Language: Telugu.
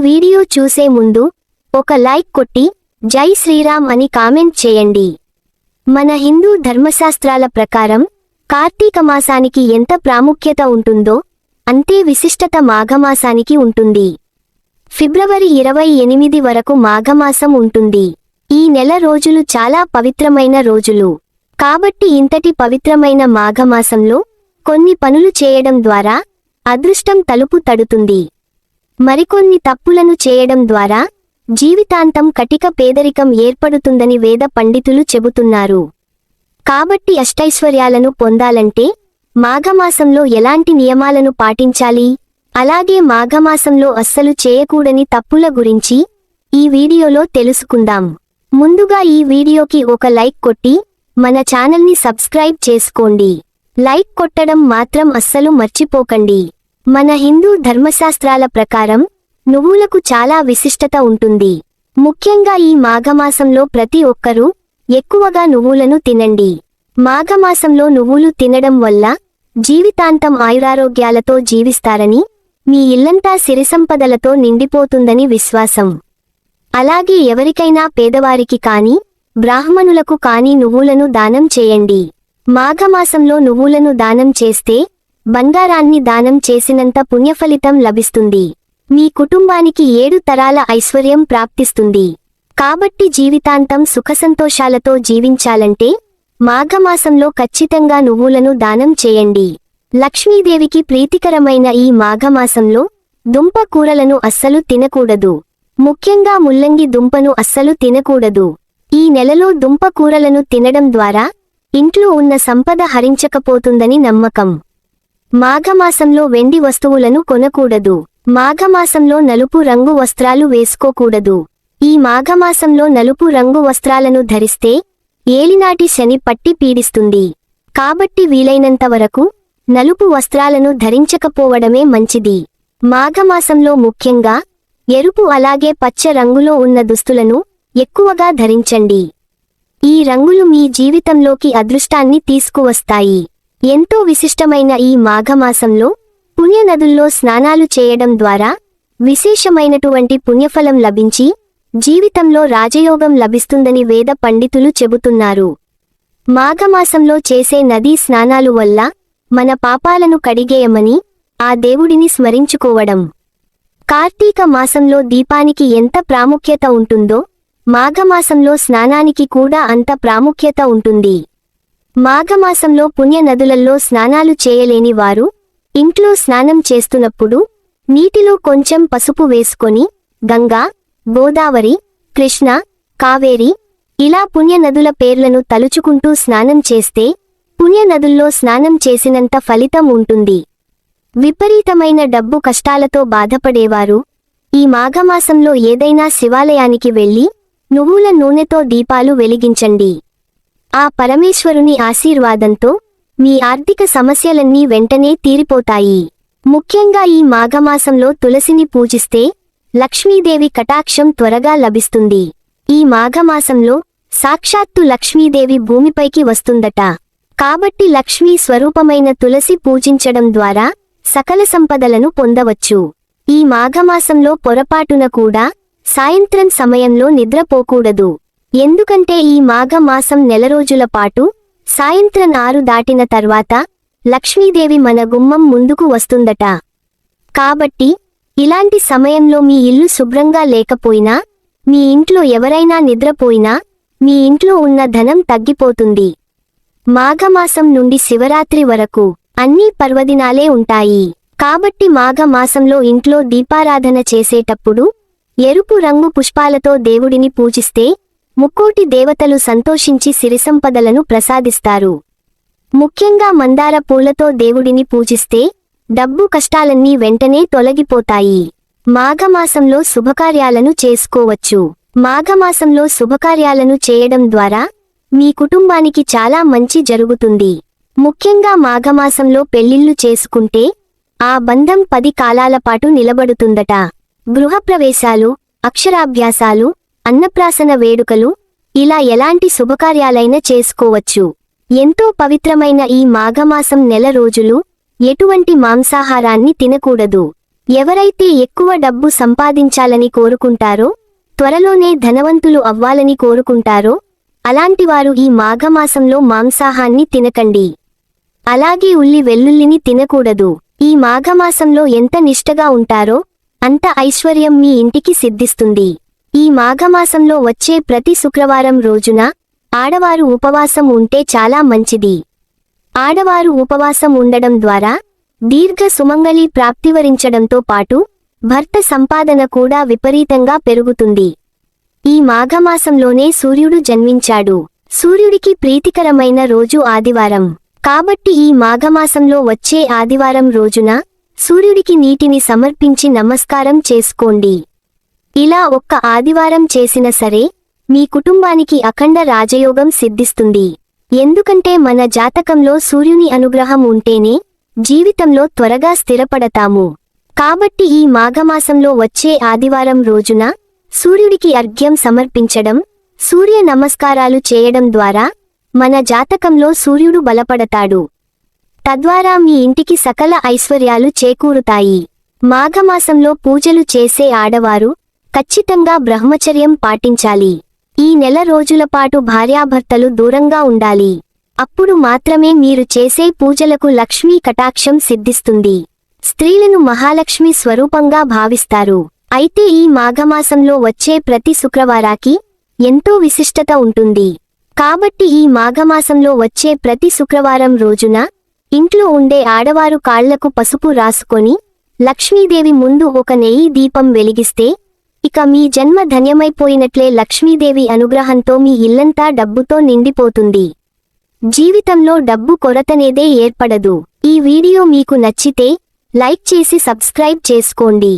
వీడియో చూసే ముందు ఒక లైక్ కొట్టి జై శ్రీరామ్ అని కామెంట్ చేయండి. మన హిందూ ధర్మశాస్త్రాల ప్రకారం కార్తీక మాసానికి ఎంత ప్రాముఖ్యత ఉంటుందో అంతే విశిష్టత మాఘమాసానికి ఉంటుంది. ఫిబ్రవరి 28 వరకు మాఘమాసం ఉంటుంది. ఈ నెల రోజులు చాలా పవిత్రమైన రోజులు. కాబట్టి ఇంతటి పవిత్రమైన మాఘమాసంలో కొన్ని పనులు చేయడం ద్వారా అదృష్టం తలుపు తడుతుంది. మరికొన్ని తప్పులను చేయడం ద్వారా జీవితాంతం కటిక పేదరికం ఏర్పడుతుందని వేద పండితులు చెబుతున్నారు. కాబట్టి అష్టైశ్వర్యాలను పొందాలంటే మాఘమాసంలో ఎలాంటి నియమాలను పాటించాలి, అలాగే మాఘమాసంలో అస్సలు చేయకూడని తప్పుల గురించి ఈ వీడియోలో తెలుసుకుందాం. ముందుగా ఈ వీడియోకి ఒక లైక్ కొట్టి మన ఛానల్ని సబ్స్క్రైబ్ చేసుకోండి. లైక్ కొట్టడం మాత్రం అస్సలు మర్చిపోకండి. మన హిందూ ధర్మశాస్త్రాల ప్రకారం నువ్వులకు చాలా విశిష్టత ఉంటుంది. ముఖ్యంగా ఈ మాఘమాసంలో ప్రతి ఒక్కరూ ఎక్కువగా నువ్వులను తినండి. మాఘమాసంలో నువ్వులు తినడం వల్ల జీవితాంతం ఆయురారోగ్యాలతో జీవిస్తారని, మీ ఇల్లంతా సిరిసంపదలతో నిండిపోతుందని విశ్వాసం. అలాగే ఎవరికైనా పేదవారికి కానీ బ్రాహ్మణులకు కానీ నువ్వులను దానం చేయండి. మాఘమాసంలో నువ్వులను దానం చేస్తే బంగారాన్ని దానం చేసినంత పుణ్యఫలితం లభిస్తుంది. మీ కుటుంబానికి 7 తరాల ఐశ్వర్యం ప్రాప్తిస్తుంది. కాబట్టి జీవితాంతం సుఖసంతోషాలతో జీవించాలంటే మాఘమాసంలో ఖచ్చితంగా నువ్వులను దానం చేయండి. లక్ష్మీదేవికి ప్రీతికరమైన ఈ మాఘమాసంలో దుంప కూరలను అస్సలు తినకూడదు. ముఖ్యంగా ముల్లంగి దుంపను అస్సలు తినకూడదు. ఈ నెలలో దుంప కూరలను తినడం ద్వారా ఇంట్లో ఉన్న సంపద హరించకపోతుందని నమ్మకం. మాఘమాసంలో వెండి వస్తువులను కొనకూడదు. మాఘమాసంలో నలుపు రంగు వస్త్రాలు వేసుకోకూడదు. ఈ మాఘమాసంలో నలుపు రంగు వస్త్రాలను ధరిస్తే ఏలినాటి శని పట్టి పీడిస్తుంది. కాబట్టి వీలైనంత వరకు నలుపు వస్త్రాలను ధరించకపోవడమే మంచిది. మాఘమాసంలో ముఖ్యంగా ఎరుపు అలాగే పచ్చ రంగులో ఉన్న దుస్తులను ఎక్కువగా ధరించండి. ఈ రంగులు మీ జీవితంలోకి అదృష్టాన్ని తీసుకువస్తాయి. ఎంతో విశిష్టమైన ఈ మాఘమాసంలో పుణ్యనదుల్లో స్నానాలు చేయడం ద్వారా విశేషమైనటువంటి పుణ్యఫలం లభించి జీవితంలో రాజయోగం లభిస్తుందని వేద పండితులు చెబుతున్నారు. మాఘమాసంలో చేసే నదీ స్నానాలు వల్ల మన పాపాలను కడిగేయమని ఆ దేవుడిని స్మరించుకోవడం. కార్తీక మాసంలో దీపానికి ఎంత ప్రాముఖ్యత ఉంటుందో మాఘమాసంలో స్నానానికి కూడా అంత ప్రాముఖ్యత ఉంటుంది. మాఘమాసంలో పుణ్య నదులలో స్నానాలు చేయలేని వారు ఇంట్లో స్నానం చేస్తున్నప్పుడు నీటిలో కొంచెం పసుపు వేసుకొని గంగా, గోదావరి, కృష్ణ, కావేరి ఇలా పుణ్యనదుల పేర్లను తలుచుకుంటూ స్నానం చేస్తే పుణ్యనదుల్లో స్నానం చేసినంత ఫలితం ఉంటుంది. విపరీతమైన డబ్బు కష్టాలతో బాధపడేవారు ఈ మాఘమాసంలో ఏదైనా శివాలయానికి వెళ్లి నువ్వుల నూనెతో దీపాలు వెలిగించండి. ఆ పరమేశ్వరుని ఆశీర్వాదంతో మీ ఆర్థిక సమస్యలన్నీ వెంటనే తీరిపోతాయి. ముఖ్యంగా ఈ మాఘమాసంలో తులసిని పూజిస్తే లక్ష్మీదేవి కటాక్షం త్వరగా లభిస్తుంది. ఈ మాఘమాసంలో సాక్షాత్తు లక్ష్మీదేవి భూమిపైకి వస్తుందట. కాబట్టి లక్ష్మీ స్వరూపమైన తులసి పూజించడం ద్వారా సకల సంపదలను పొందవచ్చు. ఈ మాఘమాసంలో పొరపాటున కూడా సాయంత్రం సమయంలో నిద్రపోకూడదు. ఎందుకంటే ఈ మాఘమాసం నెల రోజుల పాటు సాయంత్రం 6 దాటిన తర్వాత లక్ష్మీదేవి మన గుమ్మం ముందుకు వస్తుందట. కాబట్టి ఇలాంటి సమయంలో మీ ఇల్లు శుభ్రంగా లేకపోయినా, మీ ఇంట్లో ఎవరైనా నిద్రపోయినా మీ ఇంట్లో ఉన్న ధనం తగ్గిపోతుంది. మాఘమాసం నుండి శివరాత్రి వరకు అన్నీ పర్వదినాలే ఉంటాయి. కాబట్టి మాఘమాసంలో ఇంట్లో దీపారాధన చేసేటప్పుడు ఎరుపు రంగు పుష్పాలతో దేవుడిని పూజిస్తే ముక్కోటి దేవతలు సంతోషించి సిరిసంపదలను ప్రసాదిస్తారు. ముఖ్యంగా మందార పూలతో దేవుడిని పూజిస్తే డబ్బు కష్టాలన్నీ వెంటనే తొలగిపోతాయి. మాఘమాసంలో శుభకార్యాలను చేసుకోవచ్చు. మాఘమాసంలో శుభకార్యాలను చేయడం ద్వారా మీ కుటుంబానికి చాలా మంచి జరుగుతుంది. ముఖ్యంగా మాఘమాసంలో పెళ్లిళ్లు చేసుకుంటే ఆ బంధం 10 కాలాల పాటు నిలబడుతుందట. గృహప్రవేశాలు, అక్షరాభ్యాసాలు, అన్నప్రాసన వేడుకలు ఇలా ఎలాంటి శుభకార్యాలైనా చేసుకోవచ్చు. ఎంతో పవిత్రమైన ఈ మాఘమాసం నెల రోజులు ఎటువంటి మాంసాహారాన్ని తినకూడదు. ఎవరైతే ఎక్కువ డబ్బు సంపాదించాలని కోరుకుంటారో, త్వరలోనే ధనవంతులు అవ్వాలని కోరుకుంటారో, అలాంటివారు ఈ మాఘమాసంలో మాంసాహాన్ని తినకండి. అలాగే ఉల్లి వెల్లుల్లిని తినకూడదు. ఈ మాఘమాసంలో ఎంత నిష్టగా ఉంటారో అంత ఐశ్వర్యం మీ ఇంటికి సిద్ధిస్తుంది. ఈ మాఘమాసంలో వచ్చే ప్రతి శుక్రవారం రోజున ఆడవారు ఉపవాసం ఉంటే చాలా మంచిది. ఆడవారు ఉపవాసం ఉండడం ద్వారా దీర్ఘ సుమంగళి ప్రాప్తివరించడంతో పాటు భర్త సంపాదన కూడా విపరీతంగా పెరుగుతుంది. ఈ మాఘమాసంలోనే సూర్యుడు జన్మించాడు. సూర్యుడికి ప్రీతికరమైన రోజు ఆదివారం. కాబట్టి ఈ మాఘమాసంలో వచ్చే ఆదివారం రోజున సూర్యుడికి నీటిని సమర్పించి నమస్కారం చేసుకోండి. ఇలా ఒక్క ఆదివారం చేసిన సరే మీ కుటుంబానికి అఖండ రాజయోగం సిద్ధిస్తుంది. ఎందుకంటే మన జాతకంలో సూర్యుని అనుగ్రహం ఉంటేనే జీవితంలో త్వరగా స్థిరపడతాము. కాబట్టి ఈ మాఘమాసంలో వచ్చే ఆదివారం రోజున సూర్యుడికి అర్ఘ్యం సమర్పించడం, సూర్య నమస్కారాలు చేయడం ద్వారా మన జాతకంలో సూర్యుడు బలపడతాడు. తద్వారా మీ ఇంటికి సకల ఐశ్వర్యాలు చేకూరుతాయి. మాఘమాసంలో పూజలు చేసే ఆడవారు ఖచ్చితంగా బ్రహ్మచర్యం పాటించాలి. ఈ నెల రోజుల పాటు భార్యాభర్తలు దూరంగా ఉండాలి. అప్పుడు మాత్రమే మీరు చేసే పూజలకు లక్ష్మీ కటాక్షం సిద్ధిస్తుంది. స్త్రీలను మహాలక్ష్మి స్వరూపంగా భావిస్తారు. అయితే ఈ మాఘమాసంలో వచ్చే ప్రతి శుక్రవారాకి ఎంతో విశిష్టత ఉంటుంది. కాబట్టి ఈ మాఘమాసంలో వచ్చే ప్రతి శుక్రవారం రోజున ఇంట్లో ఉండే ఆడవారు కాళ్లకు పసుపు రాసుకొని లక్ష్మీదేవి ముందు ఒక నెయ్యి దీపం వెలిగిస్తే ఇక మీ జన్మ ధన్యమైపోయినట్లే. లక్ష్మీదేవి అనుగ్రహంతో మీ ఇల్లంతా డబ్బుతో నిండిపోతుంది. జీవితంలో డబ్బు కొరతనేదే ఏర్పడదు. ఈ వీడియో మీకు నచ్చితే లైక్ చేసి సబ్స్క్రైబ్ చేసుకోండి.